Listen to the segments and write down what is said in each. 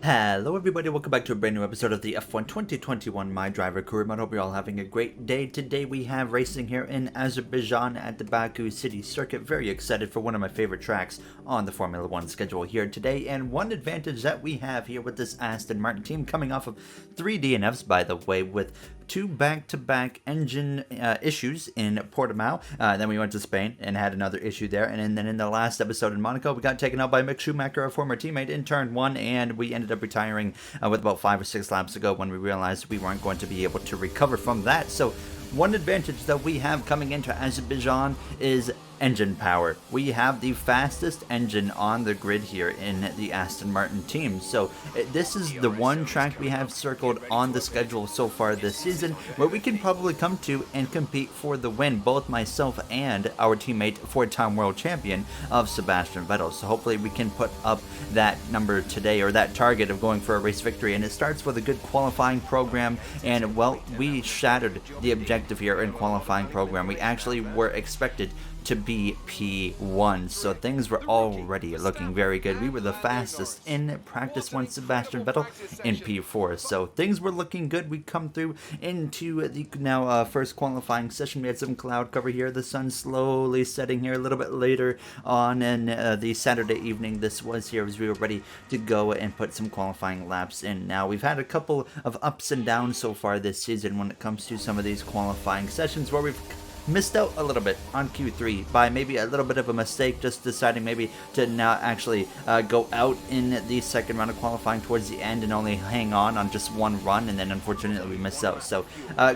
Hello everybody, welcome back to a brand new episode of the F1 2021 My Driver Career Mode. Hope you're all having a great day. Today we have racing here in Azerbaijan at the Baku City Circuit. Very excited for one of my favorite tracks on the Formula 1 schedule here today. And one advantage that we have here with this Aston Martin team coming off of 3 DNFs, by the way, with 2 back-to-back engine issues in Portimao. Then we went to Spain and had another issue there. And then in the last episode in Monaco, we got taken out by Mick Schumacher, a former teammate, in turn 1, and we ended up retiring with about 5 or 6 laps ago when we realized we weren't going to be able to recover from that. So one advantage that we have coming into Azerbaijan is engine power. We have the fastest engine on the grid here in the Aston Martin team. So this is the one track we have circled on the schedule so far this season where we can probably come to and compete for the win, both myself and our teammate, 4-time world champion of Sebastian Vettel. So hopefully we can put up that number today, or that target of going for a race victory. And it starts with a good qualifying program, and well, we shattered the objective here in qualifying program. We actually were expected to be P1, so things were already looking very good. We were the fastest in practice one, Sebastian Vettel in P4, so things were looking good. We come through into the now first qualifying session. We had some cloud cover here, the sun slowly setting here a little bit later on in the Saturday evening. This was here as we were ready to go and put some qualifying laps in. Now we've had a couple of ups and downs so far this season when it comes to some of these qualifying sessions where we've missed out a little bit on Q3 by maybe a little bit of a mistake, just deciding maybe to not actually go out in the second round of qualifying towards the end and only hang on just one run, and then unfortunately we missed out. So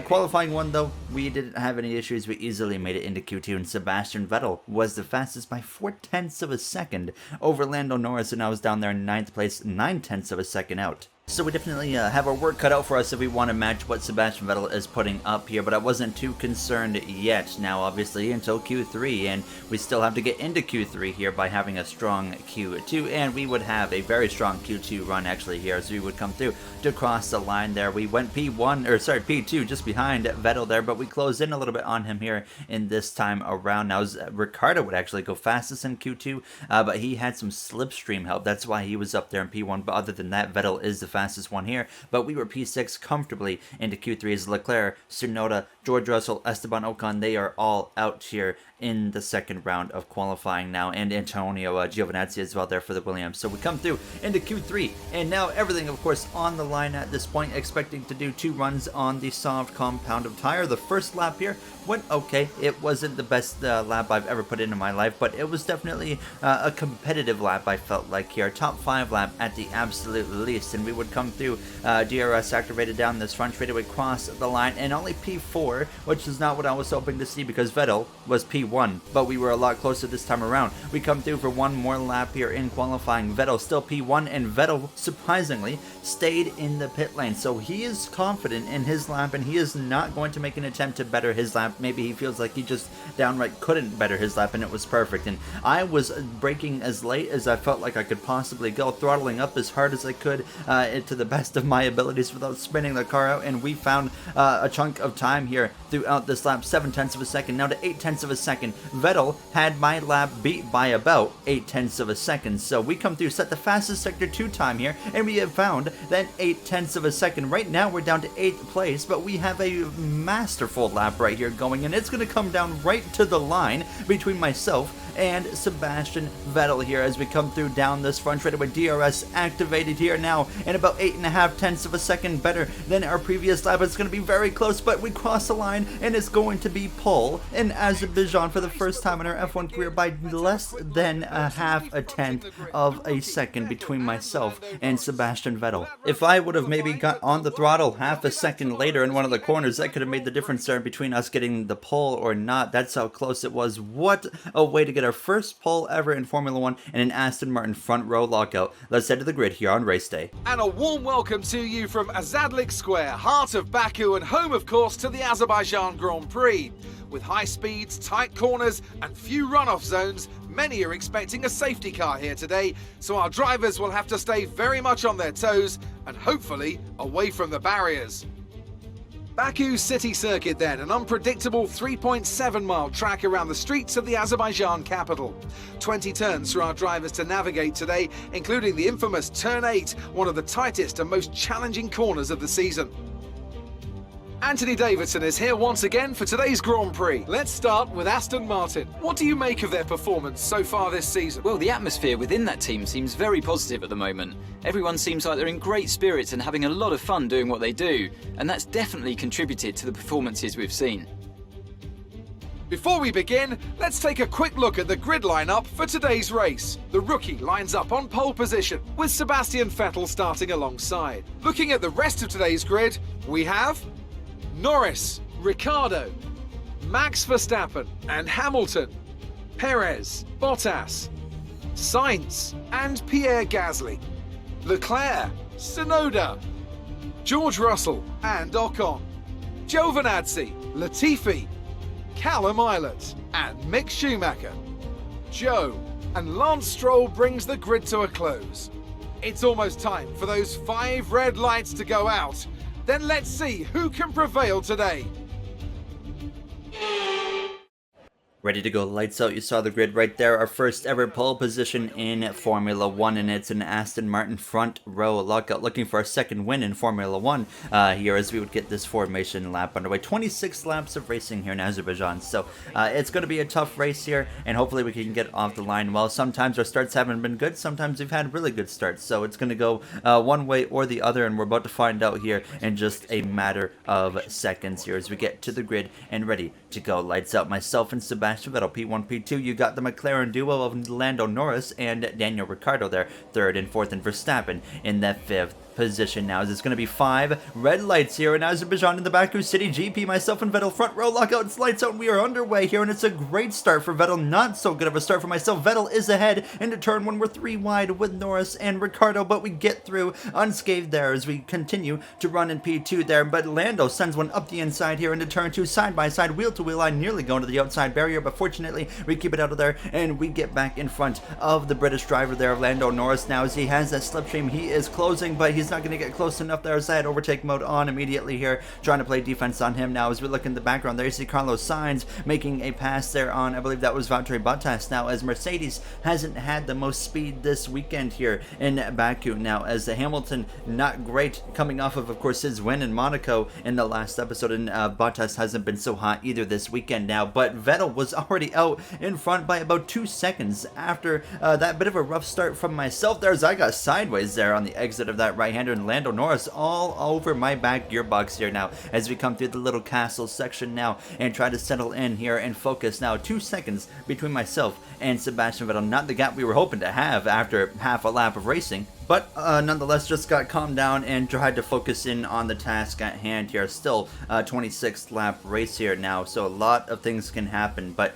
qualifying one, though, we didn't have any issues. We easily made it into Q2, and Sebastian Vettel was the fastest by 0.4 of a second over Lando Norris, and I was down there in 9th place, 0.9 of a second out. So we definitely have our work cut out for us if we want to match what Sebastian Vettel is putting up here, but I wasn't too concerned yet. Now, obviously, until Q3, and we still have to get into Q3 here by having a strong Q2, and we would have a very strong Q2 run actually here as we would come through to cross the line there. We went P2 just behind Vettel there, but we closed in a little bit on him here in this time around. Now, Ricardo would actually go fastest in Q2, but he had some slipstream help. That's why he was up there in P1, but other than that, Vettel is the fastest one here. But we were P6 comfortably into Q3 as Leclerc, Tsunoda, George Russell, Esteban Ocon, they are all out here in the second round of qualifying now, and Antonio Giovinazzi as well there for the Williams. So we come through into Q3, and now everything, of course, on the line at this point, expecting to do 2 runs on the soft compound of tire. The first lap here went okay. It wasn't the best lap I've ever put into my life, but it was definitely a competitive lap, I felt like here. Top 5 lap at the absolute least, and we would come through DRS activated down this front straightaway, cross the line, and only P4, which is not what I was hoping to see because Vettel was P1, but we were a lot closer this time around. We come through for one more lap here in qualifying. Vettel still P1, and Vettel surprisingly stayed in the pit lane, so he is confident in his lap and he is not going to make an attempt to better his lap. Maybe he feels like he just downright couldn't better his lap and it was perfect. And I was braking as late as I felt like I could possibly go, throttling up as hard as I could to the best of my abilities without spinning the car out, and we found a chunk of time here throughout this lap, 0.7 of a second, now to 0.8 of a second. Vettel had my lap beat by about 0.8 of a second, so we come through, set the fastest sector 2 time here, and we have found that 0.8 of a second. Right now we're down to 8th place, but we have a masterful lap right here going, and it's going to come down right to the line between myself and Sebastian Vettel here as we come through down this front straightaway. DRS activated here now, and about 8.5 of a second better than our previous lap. It's going to be very close, but we cross the line, and it's going to be pole in Azerbaijan for the first time in our F1 career by less than a half a tenth of a second between myself and Sebastian Vettel. If I would have maybe got on the throttle half a second later in one of the corners, that could have made the difference there between us getting the pole or not. That's how close it was. What a way to get our first pole ever in Formula 1 and an Aston Martin front row lockout. Let's head to the grid here on race day. And a warm welcome to you from Azadlik Square, heart of Baku and home, of course, to the Azerbaijan Grand Prix. With high speeds, tight corners and few runoff zones, many are expecting a safety car here today, so our drivers will have to stay very much on their toes and hopefully away from the barriers. Baku City Circuit then, an unpredictable 3.7-mile track around the streets of the Azerbaijan capital. 20 turns for our drivers to navigate today, including the infamous Turn 8, one of the tightest and most challenging corners of the season. Anthony Davidson is here once again for today's Grand Prix. Let's start with Aston Martin. What do you make of their performance so far this season? Well, the atmosphere within that team seems very positive at the moment. Everyone seems like they're in great spirits and having a lot of fun doing what they do, and that's definitely contributed to the performances we've seen. Before we begin, let's take a quick look at the grid lineup for today's race. The rookie lines up on pole position, with Sebastian Vettel starting alongside. Looking at the rest of today's grid, we have Norris, Ricciardo, Max Verstappen and Hamilton, Perez, Bottas, Sainz and Pierre Gasly, Leclerc, Tsunoda, George Russell and Ocon, Giovinazzi, Latifi, Callum Ilott and Mick Schumacher. Joe and Lance Stroll brings the grid to a close. It's almost time for those 5 red lights to go out. Then let's see who can prevail today. Ready to go, lights out. You saw the grid right there. Our first ever pole position in Formula 1, and it's an Aston Martin front row lockout, looking for our second win in Formula 1 here as we would get this formation lap underway. 26 laps of racing here in Azerbaijan, so it's going to be a tough race here, and hopefully we can get off the line well. Sometimes our starts haven't been good, sometimes we've had really good starts, so it's going to go one way or the other, and we're about to find out here in just a matter of seconds here as we get to the grid and ready to go. Lights out. Myself and Sebastian Vettel, P1, P2. You got the McLaren duo of Lando Norris and Daniel Ricciardo there, third and fourth, and Verstappen in that fifth position. Now, it's going to be 5 red lights here in Azerbaijan in the Baku City GP. Myself and Vettel front row lockout. It's lights out, and we are underway here, and it's a great start for Vettel. Not so good of a start for myself. Vettel is ahead into turn 1. We're 3 wide with Norris and Ricciardo, but we get through unscathed there as we continue to run in P2 there. But Lando sends one up the inside here into turn 2, side by side, wheel to wheel line, nearly going to the outside barrier, but fortunately we keep it out of there, and we get back in front of the British driver there, Lando Norris. Now, as he has that slipstream, he is closing, but he's not going to get close enough there as I had overtake mode on immediately here, trying to play defense on him. Now, as we look in the background there, you see Carlos Sainz making a pass there on, I believe that was Valtteri Bottas. Now, as Mercedes hasn't had the most speed this weekend here in Baku. Now, as the Hamilton, not great, coming off of course, his win in Monaco in the last episode, and Bottas hasn't been so hot either this weekend now, but Vettel was already out in front by about 2 seconds after that bit of a rough start from myself there, as I got sideways there on the exit of that right-hander, and Lando Norris all over my back gearbox here now as we come through the little castle section now and try to settle in here and focus. Now, 2 seconds between myself and Sebastian Vettel, not the gap we were hoping to have after half a lap of racing, but nonetheless just got calmed down and tried to focus in on the task at hand here. Still 26th lap race here now, so a lot of things can happen, but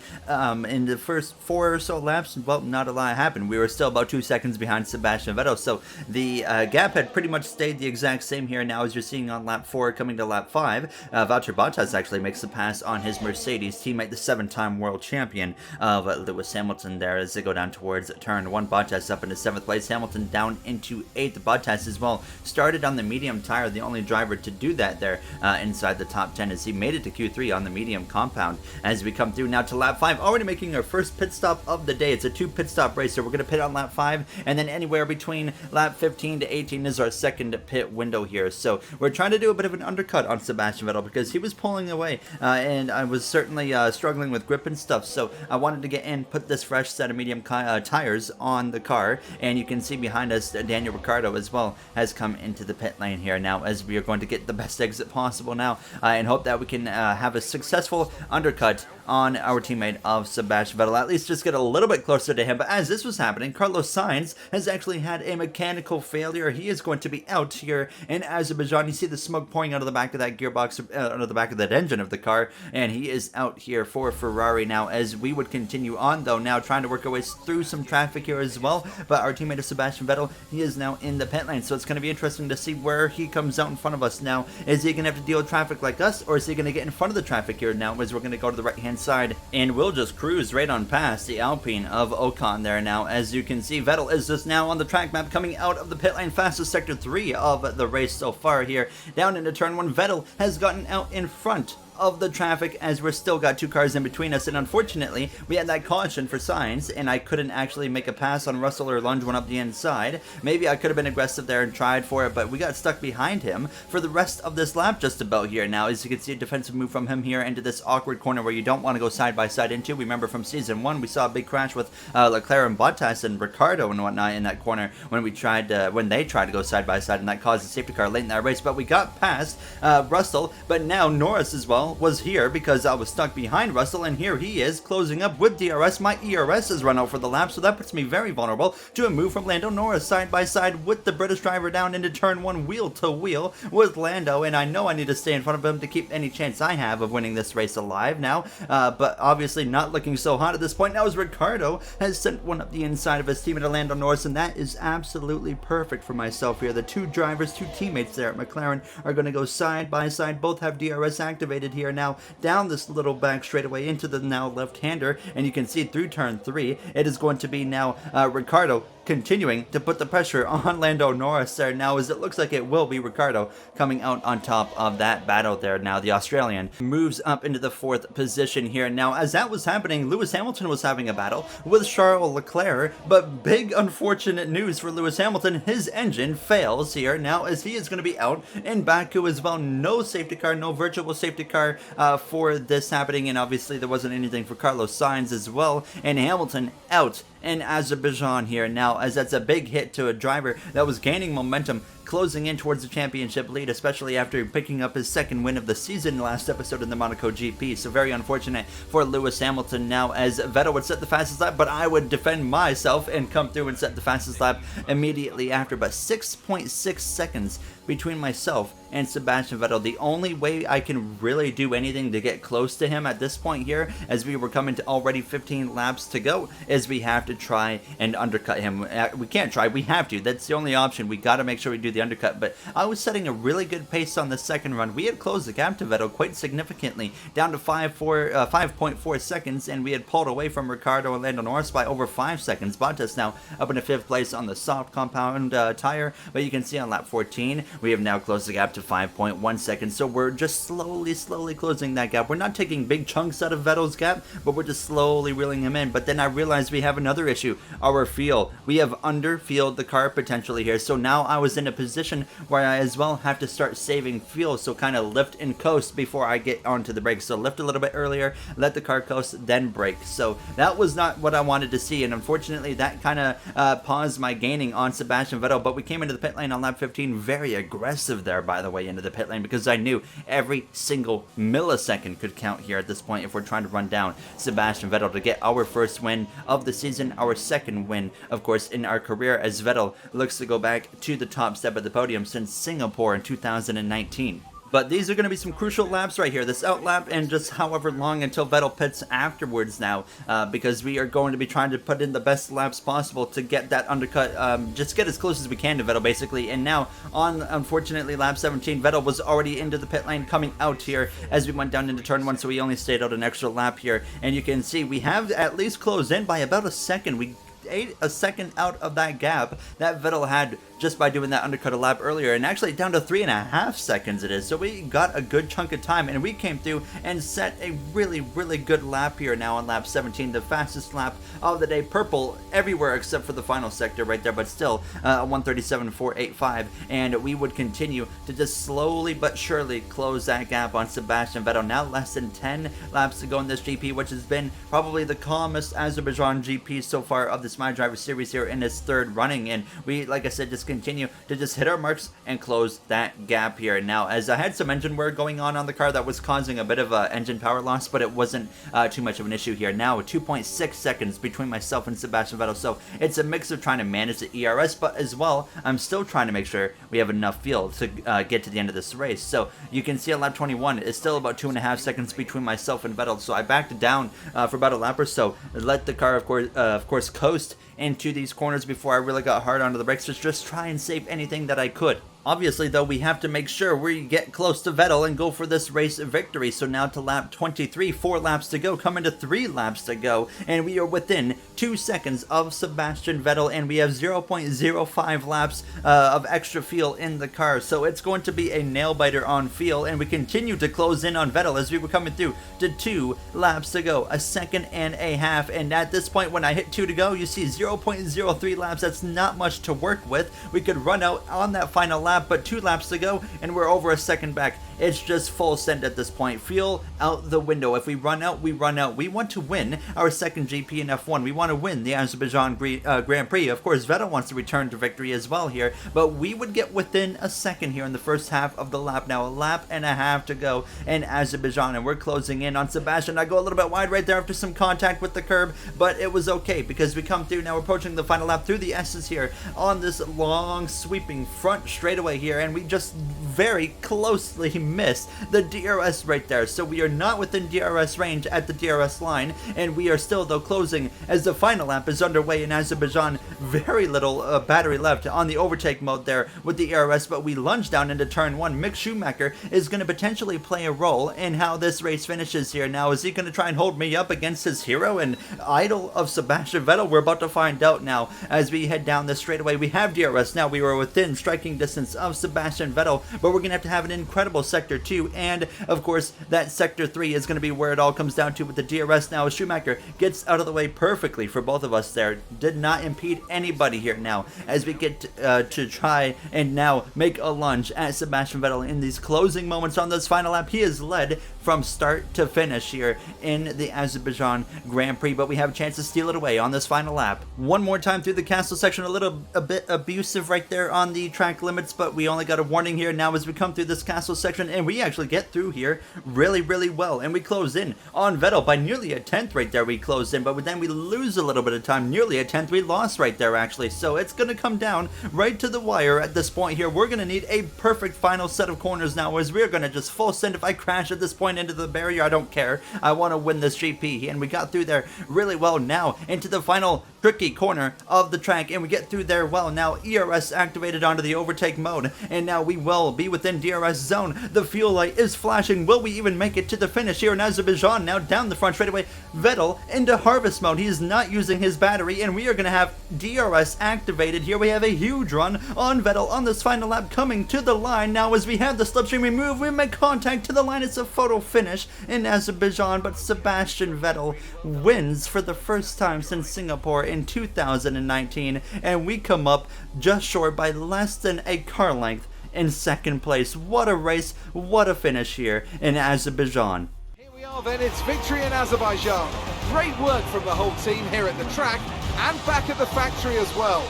in the first 4 or so laps, well, not a lot happened. We were still about 2 seconds behind Sebastian Vettel, so the gap had pretty much stayed the exact same here now as you're seeing on lap 4 coming to lap 5. Valtteri Bottas actually makes the pass on his Mercedes teammate, the 7-time world champion of Lewis Hamilton there as they go down towards turn 1. Bottas up into 7th place, Hamilton down into 8th. Bottas as well started on the medium tire, the only driver to do that there inside the top 10 as he made it to Q3 on the medium compound. As we come through now to lap 5, already making our first pit stop of the day. It's a 2 pit stop race, so we're going to pit on lap 5, and then anywhere between lap 15 to 18 is our second pit window here. So we're trying to do a bit of an undercut on Sebastian Vettel because he was pulling away and I was certainly struggling with grip and stuff, so I wanted to get in, put this fresh set of medium tires on the car, and you can see behind us Daniel Ricciardo as well has come into the pit lane here now as we are going to get the best exit possible now and hope that we can have a successful undercut on our teammate of Sebastian Vettel, at least just get a little bit closer to him. But as this was happening, Carlos Sainz has actually had a mechanical failure. He is going to be out here in Azerbaijan. You see the smoke pouring out of the back of that gearbox, out of the back of that engine of the car, and he is out here for Ferrari now as we would continue on though now trying to work our way through some traffic here as well. But our teammate of Sebastian Vettel, he he is now in the pit lane. So it's going to be interesting to see where he comes out in front of us now. Is he going to have to deal with traffic like us, or is he going to get in front of the traffic here now, as we're going to go to the right hand side, and we'll just cruise right on past the Alpine of Ocon there now. As you can see, Vettel is just now on the track map, coming out of the pit lane, fastest sector 3 of the race so far here. Down into turn 1, Vettel has gotten out in front of the traffic, as we're still got 2 cars in between us, and unfortunately we had that caution for Sainz, and I couldn't actually make a pass on Russell or lunge one up the inside. Maybe I could have been aggressive there and tried for it, but we got stuck behind him for the rest of this lap just about here. Now, as you can see, a defensive move from him here into this awkward corner where you don't want to go side by side into. We remember from season 1 we saw a big crash with Leclerc and Bottas and Ricciardo and whatnot in that corner when they tried to go side by side, and that caused a safety car late in that race. But we got past Russell, but now Norris as well was here because I was stuck behind Russell, and here he is closing up with DRS. My ERS has run out for the lap, so that puts me very vulnerable to a move from Lando Norris side by side with the British driver down into turn 1 wheel to wheel with Lando, and I know I need to stay in front of him to keep any chance I have of winning this race alive now, but obviously not looking so hot at this point now, as Ricciardo has sent one up the inside of his teammate Lando Norris, and that is absolutely perfect for myself here. The 2 drivers, 2 teammates there at McLaren are going to go side by side. Both have DRS activated here now, down this little back straightaway into the now left-hander, and you can see through turn 3 it is going to be now Ricciardo continuing to put the pressure on Lando Norris there now, as it looks like it will be Ricciardo coming out on top of that battle there. Now the Australian moves up into the 4th position here. Now, as that was happening, Lewis Hamilton was having a battle with Charles Leclerc, but big unfortunate news for Lewis Hamilton, his engine fails here now, as he is going to be out in Baku as well. No safety car, no virtual safety car for this happening, and obviously there wasn't anything for Carlos Sainz as well, and Hamilton out in Azerbaijan here now, as that's a big hit to a driver that was gaining momentum, closing in towards the championship lead, especially after picking up his 2nd win of the season last episode in the Monaco GP. So very unfortunate for Lewis Hamilton now, as Vettel would set the fastest lap, but I would defend myself and come through and set the fastest lap immediately after. But 6.6 seconds between myself and Sebastian Vettel. The only way I can really do anything to get close to him at this point here, as we were coming to already 15 laps to go, is we have to try and undercut him. We can't try, we have to. That's the only option. We got to make sure we do the undercut. But I was setting a really good pace on the 2nd run. We had closed the gap to Vettel quite significantly, down to 5.4 seconds, and we had pulled away from Ricciardo and Lando Norris by over 5 seconds. Bottas now up into 5th place on the soft compound tire, but you can see on lap 14 we have now closed the gap to 5.1 seconds. So we're just slowly closing that gap. We're not taking big chunks out of Vettel's gap, but we're just slowly reeling him in. But then I realized we have another issue, our fuel. We have underfueled the car potentially here, so now I was in a position where I as well have to start saving fuel, so kind of lift and coast before I get onto the brakes. So lift a little bit earlier, let the car coast, then brake. So that was not what I wanted to see, and unfortunately that kind of paused my gaining on Sebastian Vettel. But we came into the pit lane on lap 15 very aggressive there, by the way, into the pit lane, because I knew every single millisecond could count here at this point if we're trying to run down Sebastian Vettel to get our 1st win of the season, our 2nd win, of course, in our career, as Vettel looks to go back to the top step of the podium since Singapore in 2019. But these are going to be some crucial laps right here, this out lap and just however long until Vettel pits afterwards now, because we are going to be trying to put in the best laps possible to get that undercut, just get as close as we can to Vettel basically. And now on, unfortunately, lap 17, Vettel was already into the pit lane coming out here as we went down into turn 1, so we only stayed out an extra lap here. And you can see we have at least closed in by about a second. We ate a second out of that gap that Vettel had just by doing that undercut a lap earlier, and actually down to 3.5 seconds it is. So we got a good chunk of time, and we came through and set a really good lap here now on lap 17, the fastest lap of the day. Purple everywhere except for the final sector right there, but still 1:37.485, and we would continue to just slowly but surely close that gap on Sebastian Vettel. Now less than 10 laps to go in this GP, which has been probably the calmest Azerbaijan GP so far of this My Driver series here in its 3rd running, and we, like I said, just continue to just hit our marks and close that gap here. Now, as I had some engine wear going on the car that was causing a bit of engine power loss, but it wasn't too much of an issue here. Now, 2.6 seconds between myself and Sebastian Vettel, so it's a mix of trying to manage the ERS, but as well, I'm still trying to make sure we have enough fuel to get to the end of this race. So you can see at lap 21, it's still about 2.5 seconds between myself and Vettel, so I backed down for about a lap or so, let the car, of course, coast into these corners before I really got hard onto the brakes to just try and save anything that I could. Obviously, though, we have to make sure we get close to Vettel and go for this race victory. So now to lap 23, 4 laps to go, coming to 3 laps to go, and we are within 2 seconds of Sebastian Vettel, and we have 0.05 laps of extra fuel in the car. So it's going to be a nail-biter on fuel, and we continue to close in on Vettel as we were coming through to 2 laps to go, a second and a half, and at this point, when I hit 2 to go, you see 0.03 laps. That's not much to work with. We could run out on that final lap, but 2 laps to go and we're over a second back. It's just full send at this point. Fuel out the window. If we run out, we run out. We want to win our second GP in F1. We want to win the Azerbaijan Grand Prix. Of course, Vettel wants to return to victory as well here, but we would get within a second here in the first half of the lap. Now, a lap and a half to go in Azerbaijan, and we're closing in on Sebastian. I go a little bit wide right there after some contact with the curb, but it was okay because we come through now, approaching the final lap through the S's here on this long sweeping front straightaway here, and we just very closely missed the DRS right there. So we are not within DRS range at the DRS line, and we are still, though, closing as the final lap is underway in Azerbaijan. Very little battery left on the overtake mode there with the ERS, but we lunge down into turn 1. Mick Schumacher is going to potentially play a role in how this race finishes here. Now, is he going to try and hold me up against his hero and idol of Sebastian Vettel? We're about to find out now as we head down this straightaway. We have DRS now. We were within striking distance of Sebastian Vettel, but we're going to have an incredible sector 2, and of course that sector 3 is going to be where it all comes down to with the DRS. Now Schumacher gets out of the way perfectly for both of us there, did not impede anybody here now as we get to try and now make a lunge at Sebastian Vettel in these closing moments on this final lap. He is led from start to finish here in the Azerbaijan Grand Prix, but we have a chance to steal it away on this final lap. One more time through the castle section, a bit abusive right there on the track limits, but we only got a warning here now as we come through this castle section, and we actually get through here really well, and we close in on Vettel by nearly a tenth right there. We closed in, but then we lose a little bit of time, nearly a tenth. We lost right there actually, so it's going to come down right to the wire at this point here. We're going to need a perfect final set of corners now as we're going to just full send. If I crash at this point into the barrier, I don't care. I want to win this GP, and we got through there really well now into the final tricky corner of the track, and we get through there well. Now ERS activated onto the overtake mode, and now we will be within DRS zone. The fuel light is flashing. Will we even make it to the finish here in Azerbaijan? Now down the front straightaway, Vettel into harvest mode. He is not using his battery, and we are going to have DRS activated here. We have a huge run on Vettel on this final lap, coming to the line now as we have the slipstream remove. We make contact to the line. It's a photo finish in Azerbaijan, but Sebastian Vettel wins for the first time since Singapore in 2019, and we come up just short by less than a car length in second place. What a race, what a finish here in Azerbaijan. Here we are then, it's victory in Azerbaijan. Great work from the whole team here at the track and back at the factory as well.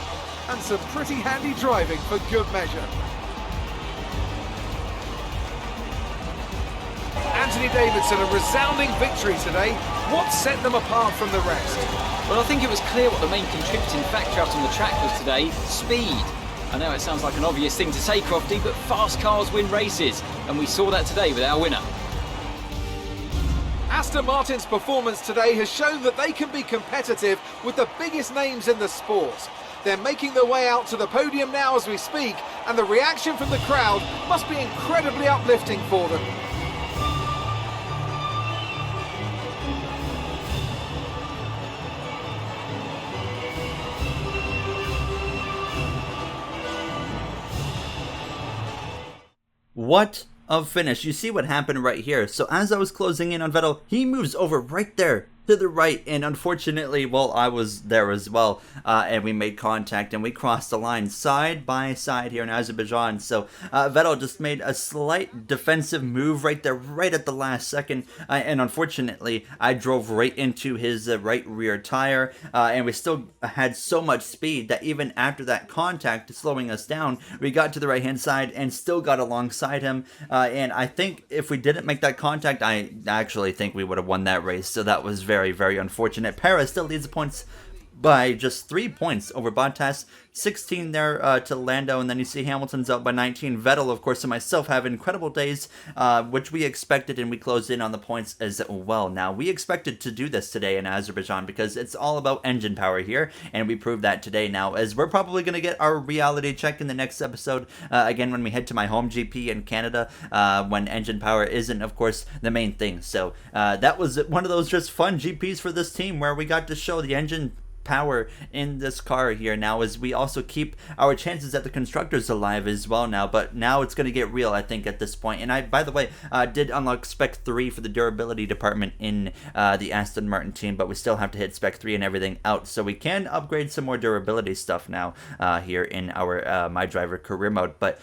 And some pretty handy driving for good measure. Anthony Davidson, a resounding victory today. What set them apart from the rest? Well, I think it was clear what the main contributing factor out on the track was today: speed. I know it sounds like an obvious thing to say, Crofty, but fast cars win races, and we saw that today with our winner. Aston Martin's performance today has shown that they can be competitive with the biggest names in the sport. They're making their way out to the podium now as we speak, and the reaction from the crowd must be incredibly uplifting for them. What a finish. You see what happened right here. So as I was closing in on Vettel, he moves over right there to the right, and unfortunately, well, I was there as well, and we made contact, and we crossed the line side by side here in Azerbaijan. So Vettel just made a slight defensive move right there, right at the last second, and unfortunately, I drove right into his right rear tire, and we still had so much speed that even after that contact slowing us down, we got to the right-hand side and still got alongside him, and I think if we didn't make that contact, I actually think we would have won that race. So that was very, very unfortunate. Perez still leads the points by just 3 points over Bottas, 16 there to Lando, and then you see Hamilton's up by 19. Vettel, of course, and myself have incredible days, which we expected, and we closed in on the points as well. Now, we expected to do this today in Azerbaijan because it's all about engine power here, and we proved that today. Now, as we're probably going to get our reality check in the next episode, again, when we head to my home GP in Canada, when engine power isn't, of course, the main thing. So that was one of those just fun GPs for this team where we got to show the engine power in this car here now, as we also keep our chances at the constructors alive as well now. But now it's going to get real, I think, at this point. And I, by the way, did unlock spec 3 for the durability department in the Aston Martin team, but we still have to hit spec 3 and everything out, so we can upgrade some more durability stuff now here in our My Driver career mode. But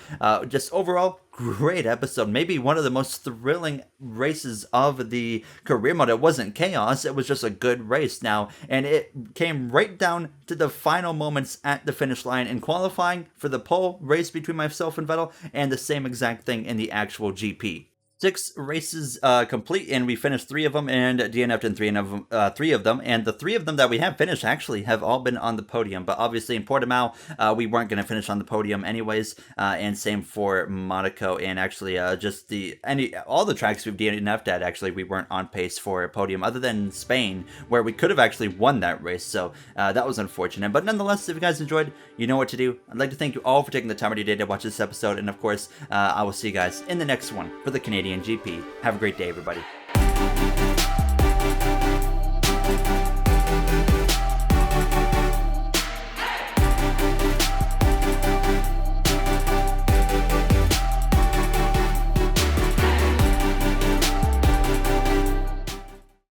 just overall, great episode. Maybe one of the most thrilling races of the career mode. It wasn't chaos, it was just a good race now, and it came right down to the final moments at the finish line in qualifying for the pole race between myself and Vettel, and the same exact thing in the actual GP. 6 races complete, and we finished 3 of them and DNF'd in 3 of them, and the 3 of them that we have finished actually have all been on the podium. But obviously in Portimao, we weren't going to finish on the podium anyways, and same for Monaco, and actually just all the tracks we've DNF'd at, actually we weren't on pace for a podium, other than Spain, where we could have actually won that race. So that was unfortunate, but nonetheless, if you guys enjoyed, you know what to do. I'd like to thank you all for taking the time of your day to watch this episode, and of course I will see you guys in the next one for the Canadian GP. Have a great day, everybody.